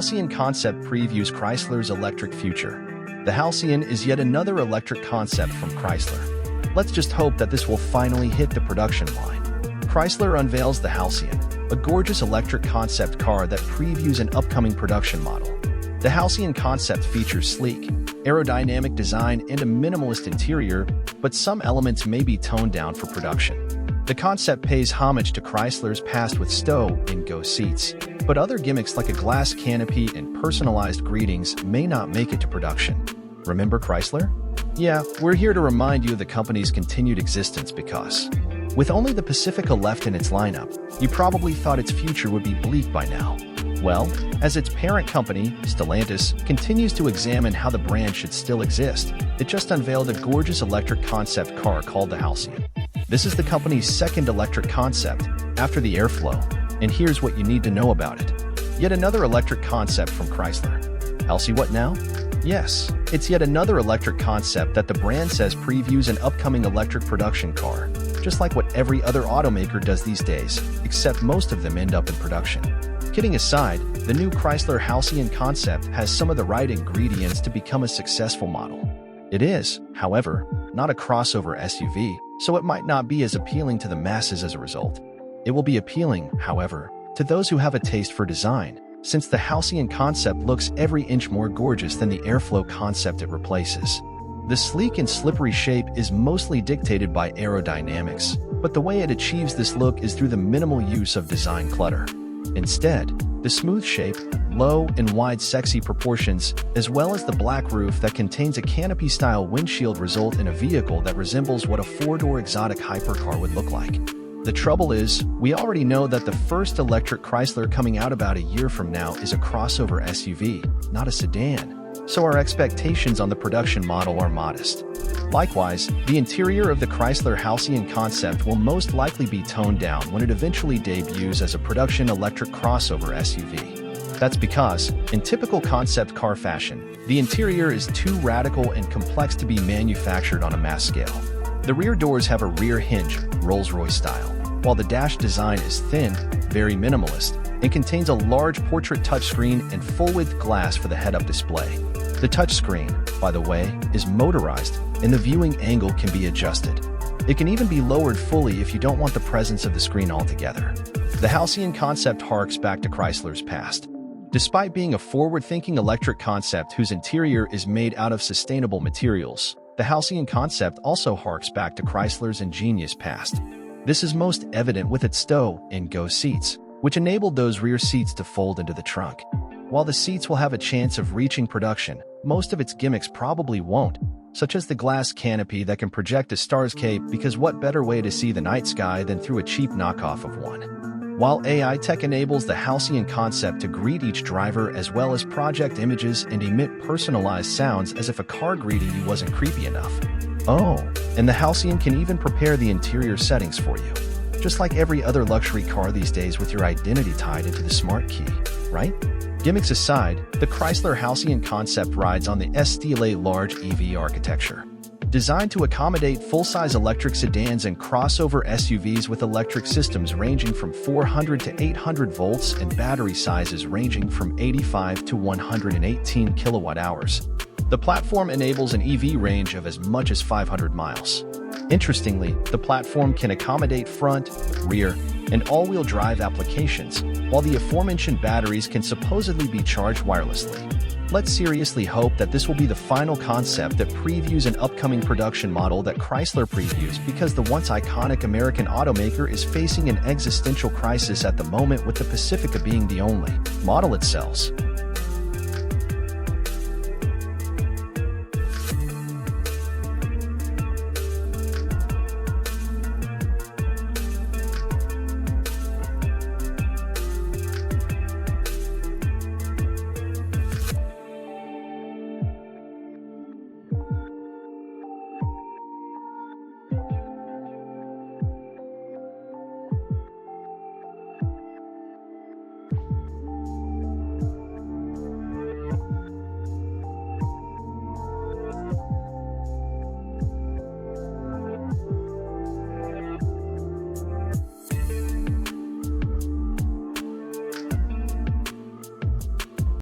Halcyon concept previews Chrysler's electric future. The Halcyon is yet another electric concept from Chrysler. Let's just hope that this will finally hit the production line. Chrysler unveils the Halcyon, a gorgeous electric concept car that previews an upcoming production model. The Halcyon concept features sleek, aerodynamic design and a minimalist interior, but some elements may be toned down for production. The concept pays homage to Chrysler's past with Stow and Go seats, but other gimmicks like a glass canopy and personalized greetings may not make it to production. Remember Chrysler? Yeah, we're here to remind you of the company's continued existence because, with only the Pacifica left in its lineup, you probably thought its future would be bleak by now. Well, as its parent company, Stellantis, continues to examine how the brand should still exist, it just unveiled a gorgeous electric concept car called the Halcyon. This is the company's second electric concept, after the Airflow, and here's what you need to know about it. Yet another electric concept from Chrysler. Halcyon what now? Yes, it's yet another electric concept that the brand says previews an upcoming electric production car, just like what every other automaker does these days, except most of them end up in production. Kidding aside, the new Chrysler Halcyon concept has some of the right ingredients to become a successful model. It is, however, not a crossover SUV, so it might not be as appealing to the masses as a result. It will be appealing, however, to those who have a taste for design, since the Halcyon concept looks every inch more gorgeous than the Airflow concept it replaces. The sleek and slippery shape is mostly dictated by aerodynamics, but the way it achieves this look is through the minimal use of design clutter. Instead, the smooth shape, low and wide sexy proportions, as well as the black roof that contains a canopy-style windshield result in a vehicle that resembles what a four-door exotic hypercar would look like. The trouble is, we already know that the first electric Chrysler coming out about a year from now is a crossover SUV, not a sedan, so our expectations on the production model are modest. Likewise, the interior of the Chrysler Halcyon concept will most likely be toned down when it eventually debuts as a production electric crossover SUV. That's because, in typical concept car fashion, the interior is too radical and complex to be manufactured on a mass scale. The rear doors have a rear hinge, Rolls-Royce style, while the dash design is thin, very minimalist, and contains a large portrait touchscreen and full-width glass for the head-up display. The touchscreen, by the way, is motorized, and the viewing angle can be adjusted. It can even be lowered fully if you don't want the presence of the screen altogether. The Halcyon concept harks back to Chrysler's past. Despite being a forward-thinking electric concept whose interior is made out of sustainable materials, the Halcyon concept also harks back to Chrysler's ingenious past. This is most evident with its Stow and Go seats, which enabled those rear seats to fold into the trunk. While the seats will have a chance of reaching production, most of its gimmicks probably won't, such as the glass canopy that can project a star's cape, because what better way to see the night sky than through a cheap knockoff of one? While AI tech enables the Halcyon concept to greet each driver as well as project images and emit personalized sounds as if a car greeting you wasn't creepy enough. Oh, and the Halcyon can even prepare the interior settings for you. Just like every other luxury car these days with your identity tied into the smart key, right? Gimmicks aside, the Chrysler Halcyon concept rides on the Stellantis large EV architecture. Designed to accommodate full-size electric sedans and crossover SUVs with electric systems ranging from 400 to 800 volts and battery sizes ranging from 85 to 118 kilowatt-hours. The platform enables an EV range of as much as 500 miles. Interestingly, the platform can accommodate front, rear, and all-wheel drive applications, while the aforementioned batteries can supposedly be charged wirelessly. Let's seriously hope that this will be the final concept that previews an upcoming production model that Chrysler previews, because the once iconic American automaker is facing an existential crisis at the moment, with the Pacifica being the only model it sells.